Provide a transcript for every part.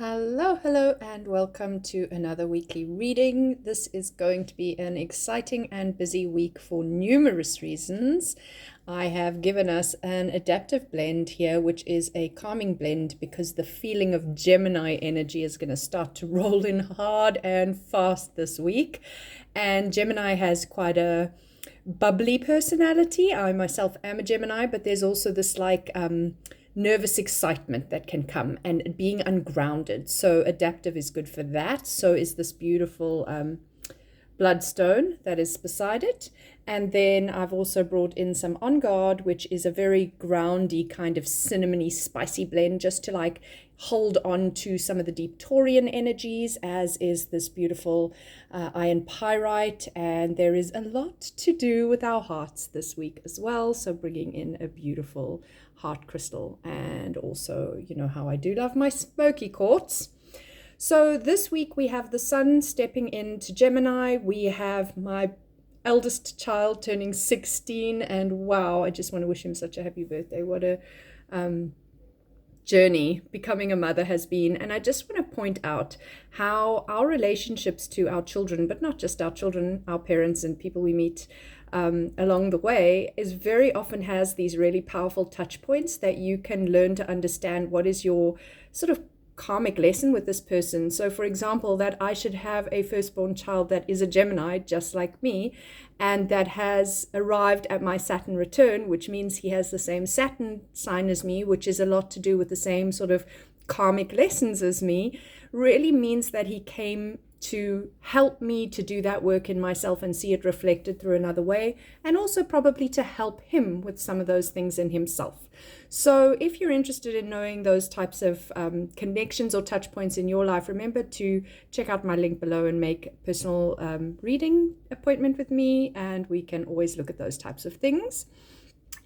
Hello, hello, and welcome to another weekly reading. This is going to be an exciting and busy week for numerous reasons. I have given us an adaptive blend here, which is a calming blend because the feeling of Gemini energy is going to start to roll in hard and fast this week. And Gemini has quite a bubbly personality. I myself am a Gemini, but there's also this nervous excitement that can come and being ungrounded. So adaptive is good for that. So is this beautiful bloodstone that is beside it. And then I've also brought in some On Guard, which is a very groundy kind of cinnamony spicy blend just to hold on to some of the deep Taurian energies, as is this beautiful iron pyrite. And there is a lot to do with our hearts this week as well. So bringing in a beautiful heart crystal, and also, you know how I do love my smoky quartz. So this week we have the sun stepping into Gemini. We have my eldest child turning 16, and wow, I just want to wish him such a happy birthday. What a journey becoming a mother has been. And I just want to point out how our relationships to our children, but not just our children, our parents and people we meet along the way, is very often has these really powerful touch points that you can learn to understand what is your sort of karmic lesson with this person. So for example, that I should have a firstborn child that is a Gemini just like me, and that has arrived at my Saturn return, which means he has the same Saturn sign as me, which is a lot to do with the same sort of karmic lessons as me, really means that he came to help me to do that work in myself and see it reflected through another way, and also probably to help him with some of those things in himself. So if you're interested in knowing those types of connections or touch points in your life, remember to check out my link below and make a personal reading appointment with me, and we can always look at those types of things.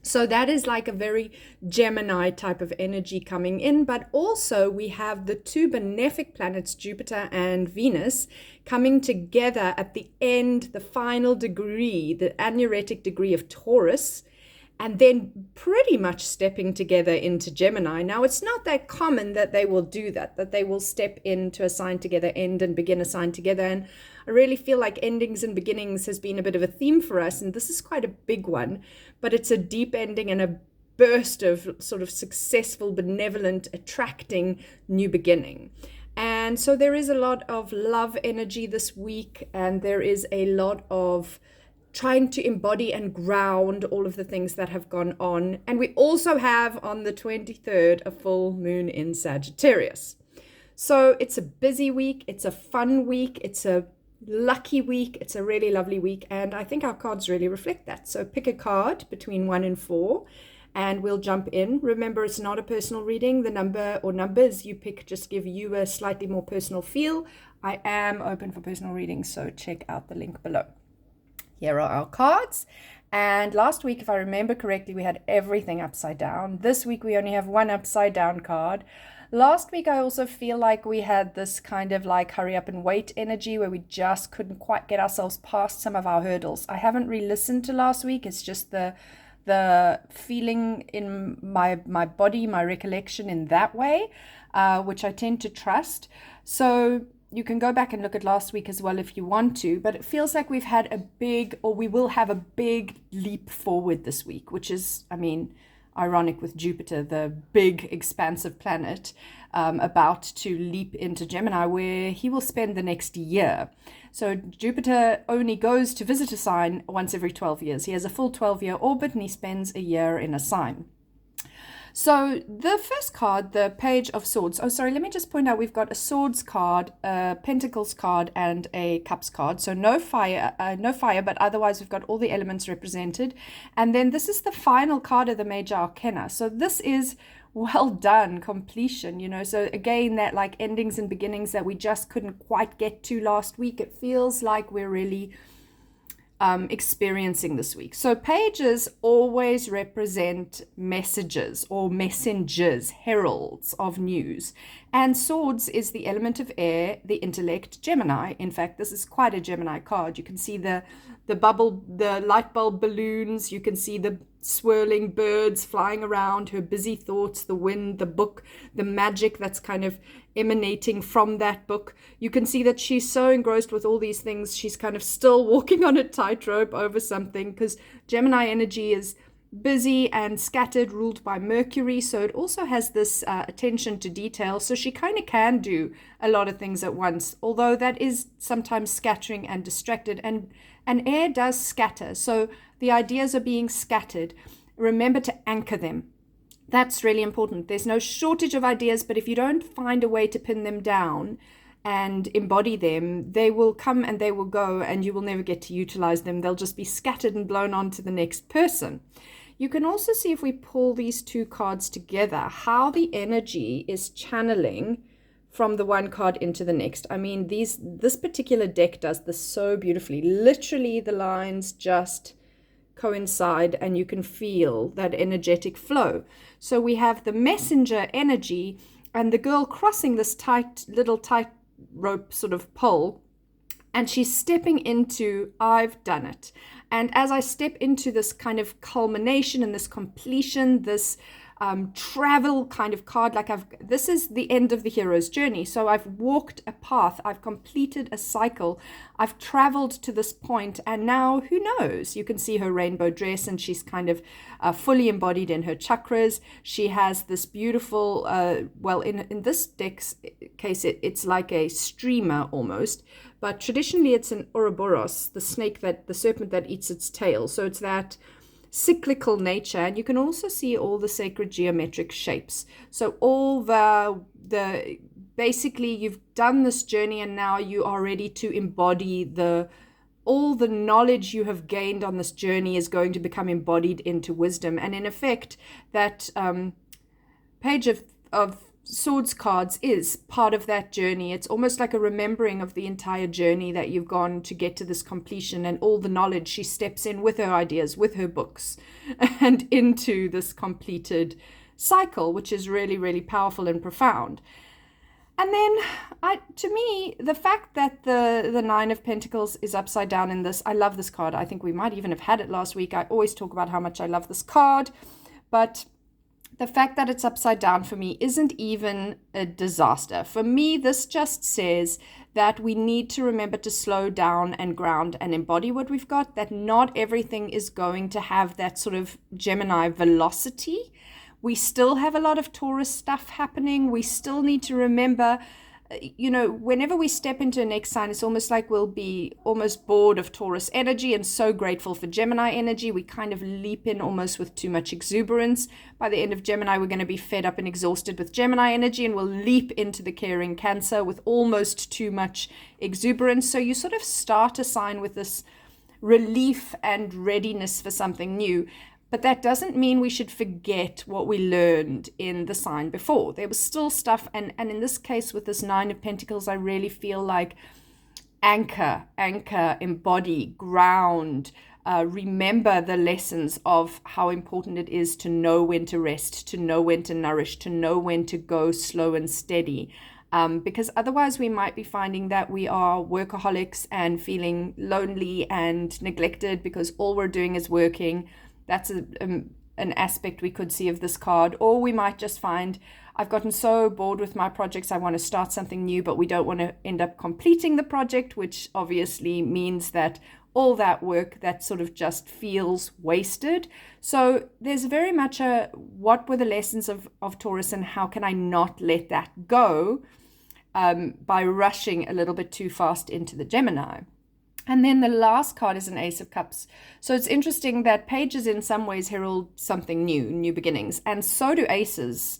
So that is like a very Gemini type of energy coming in, but also we have the two benefic planets, Jupiter and Venus, coming together at the end, the final degree, the anaretic degree of Taurus, and then pretty much stepping together into Gemini. Now, it's not that common that they will do that they will step into a sign together, end and begin a sign together. And I really feel like endings and beginnings has been a bit of a theme for us, and this is quite a big one, but it's a deep ending and a burst of sort of successful, benevolent, attracting new beginning. And so there is a lot of love energy this week, and there is a lot of trying to embody and ground all of the things that have gone on. And we also have on the 23rd a full moon in Sagittarius. So it's a busy week, it's a fun week, it's a lucky week, it's a really lovely week, and I think our cards really reflect that. So pick a card between 1 and 4 and we'll jump in. Remember, it's not a personal reading. The number or numbers you pick just give you a slightly more personal feel. I am open for personal readings, so check out the link below. Here are our cards. And last week, if I remember correctly, we had everything upside down. This week, we only have one upside down card. Last week, I also feel like we had this kind of like hurry up and wait energy where we just couldn't quite get ourselves past some of our hurdles. I haven't re-listened to last week. It's just the feeling in my body, my recollection in that way, which I tend to trust. So you can go back and look at last week as well if you want to, but it feels like we've had a big, or we will have a big leap forward this week, which is, I mean, ironic with Jupiter, the big expansive planet, about to leap into Gemini, where he will spend the next year. So Jupiter only goes to visit a sign once every 12 years. He has a full 12-year orbit, and he spends a year in a sign. So the first card, the Page of Swords. Oh, sorry, let me just point out we've got a Swords card, a Pentacles card, and a Cups card. So no fire, but otherwise we've got all the elements represented. And then this is the final card of the Major Arcana. So this is well done, completion, you know. So again, that like endings and beginnings that we just couldn't quite get to last week, it feels like we're really experiencing this week. So pages always represent messages or messengers, heralds of news. And swords is the element of air, the intellect, Gemini. In fact, this is quite a Gemini card. You can see the bubble, the light bulb balloons. You can see the swirling birds flying around, her busy thoughts, the wind, the book, the magic that's kind of emanating from that book. You can see that she's so engrossed with all these things, she's kind of still walking on a tightrope over something, because Gemini energy is busy and scattered, ruled by Mercury. So it also has this attention to detail. So she kind of can do a lot of things at once, although that is sometimes scattering and distracted. And air does scatter. So the ideas are being scattered. Remember to anchor them. That's really important. There's no shortage of ideas, but if you don't find a way to pin them down and embody them, they will come and they will go, and you will never get to utilize them. They'll just be scattered and blown on to the next person. You can also see, if we pull these two cards together, how the energy is channeling from the one card into the next. I mean, this particular deck does this so beautifully. Literally, the lines just coincide and you can feel that energetic flow. So we have the messenger energy and the girl crossing this tight rope sort of pole, and she's stepping into, I've done it. And as I step into this kind of culmination and this completion, this travel kind of card, like this is the end of the hero's journey. So I've walked a path, I've completed a cycle, I've traveled to this point, and now who knows? You can see her rainbow dress, and she's kind of fully embodied in her chakras. She has this beautiful, in this deck's case, it's like a streamer almost, but traditionally it's an Ouroboros, the serpent that eats its tail. So it's that cyclical nature, and you can also see all the sacred geometric shapes. So all the basically, you've done this journey, and now you are ready to embody all the knowledge you have gained on this journey is going to become embodied into wisdom. And in effect, that page of Swords cards is part of that journey. It's almost like a remembering of the entire journey that you've gone to get to this completion, and all the knowledge. She steps in with her ideas, with her books, and into this completed cycle, which is really, really powerful and profound. And then, to me, the fact that the Nine of Pentacles is upside down in this, I love this card. I think we might even have had it last week. I always talk about how much I love this card, but the fact that it's upside down for me isn't even a disaster. For me, this just says that we need to remember to slow down and ground and embody what we've got, that not everything is going to have that sort of Gemini velocity. We still have a lot of Taurus stuff happening. We still need to remember, whenever we step into a next sign, it's almost like we'll be almost bored of Taurus energy and so grateful for Gemini energy. We kind of leap in almost with too much exuberance. By the end of Gemini, we're going to be fed up and exhausted with Gemini energy, and we'll leap into the caring Cancer with almost too much exuberance. So you sort of start a sign with this relief and readiness for something new. But that doesn't mean we should forget what we learned in the sign before. There was still stuff, and in this case with this Nine of Pentacles, I really feel like anchor, embody, ground, remember the lessons of how important it is to know when to rest, to know when to nourish, to know when to go slow and steady. Because otherwise we might be finding that we are workaholics and feeling lonely and neglected because all we're doing is working. That's an aspect we could see of this card. Or we might just find, I've gotten so bored with my projects, I want to start something new, but we don't want to end up completing the project, which obviously means that all that work that sort of just feels wasted. So there's very much what were the lessons of Taurus, and how can I not let that go by rushing a little bit too fast into the Gemini. And then the last card is an Ace of Cups. So it's interesting that pages in some ways herald something new beginnings. And so do aces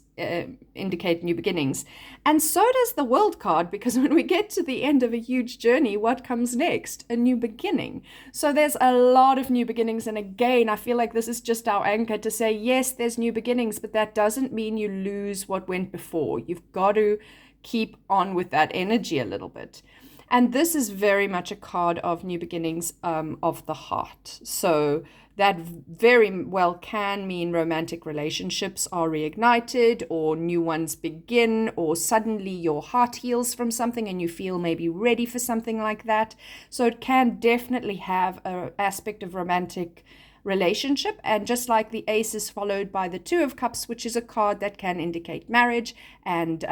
indicate new beginnings. And so does the World card, because when we get to the end of a huge journey, what comes next? A new beginning. So there's a lot of new beginnings. And again, I feel like this is just our anchor to say, yes, there's new beginnings, but that doesn't mean you lose what went before. You've got to keep on with that energy a little bit. And this is very much a card of new beginnings of the heart. So that very well can mean romantic relationships are reignited, or new ones begin, or suddenly your heart heals from something and you feel maybe ready for something like that. So it can definitely have an aspect of romantic relationship. And just like the Ace is followed by the Two of Cups, which is a card that can indicate marriage and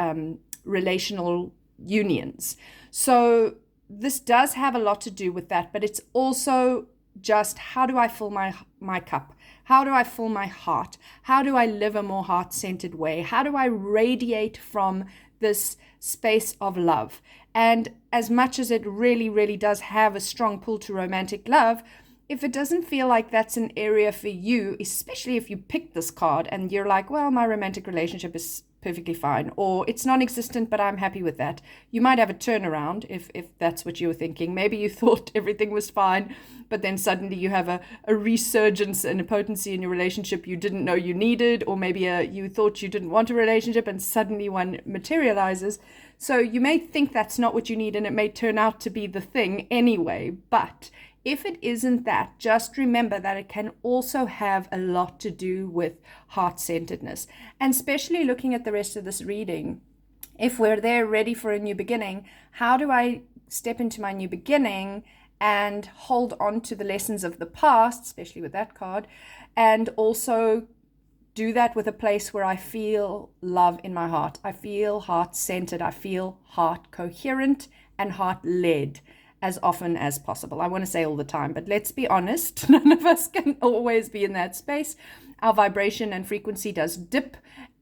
relational unions. So this does have a lot to do with that, but it's also just, how do I fill my cup? How do I fill my heart? How do I live a more heart-centered way? How do I radiate from this space of love? And as much as it really, really does have a strong pull to romantic love, if it doesn't feel like that's an area for you, especially if you pick this card and you're like, well, my romantic relationship is perfectly fine, or it's non-existent, but I'm happy with that. You might have a turnaround if that's what you were thinking. Maybe you thought everything was fine, but then suddenly you have a resurgence and a potency in your relationship you didn't know you needed, or maybe you thought you didn't want a relationship and suddenly one materializes. So you may think that's not what you need, and it may turn out to be the thing anyway. But if it isn't that, just remember that it can also have a lot to do with heart-centeredness. And especially looking at the rest of this reading, if we're there ready for a new beginning, how do I step into my new beginning and hold on to the lessons of the past, especially with that card, and also do that with a place where I feel love in my heart. I feel heart-centered. I feel heart-coherent and heart-led as often as possible. I want to say all the time, but let's be honest, none of us can always be in that space. Our vibration and frequency does dip,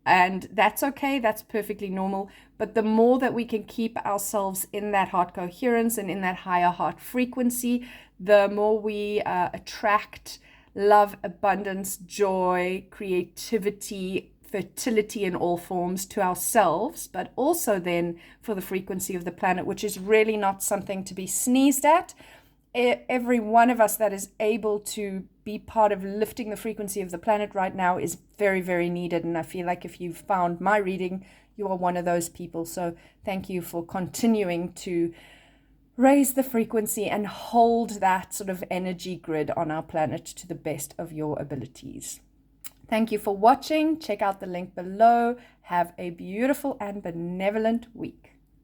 and that's okay. That's perfectly normal. But the more that we can keep ourselves in that heart coherence and in that higher heart frequency, the more we attract love, abundance, joy, creativity, fertility in all forms to ourselves, but also then for the frequency of the planet, which is really not something to be sneezed at. Every one of us that is able to be part of lifting the frequency of the planet right now is very, very needed. And I feel like if you've found my reading, you are one of those people. So thank you for continuing to raise the frequency and hold that sort of energy grid on our planet to the best of your abilities. Thank you for watching. Check out the link below. Have a beautiful and benevolent week.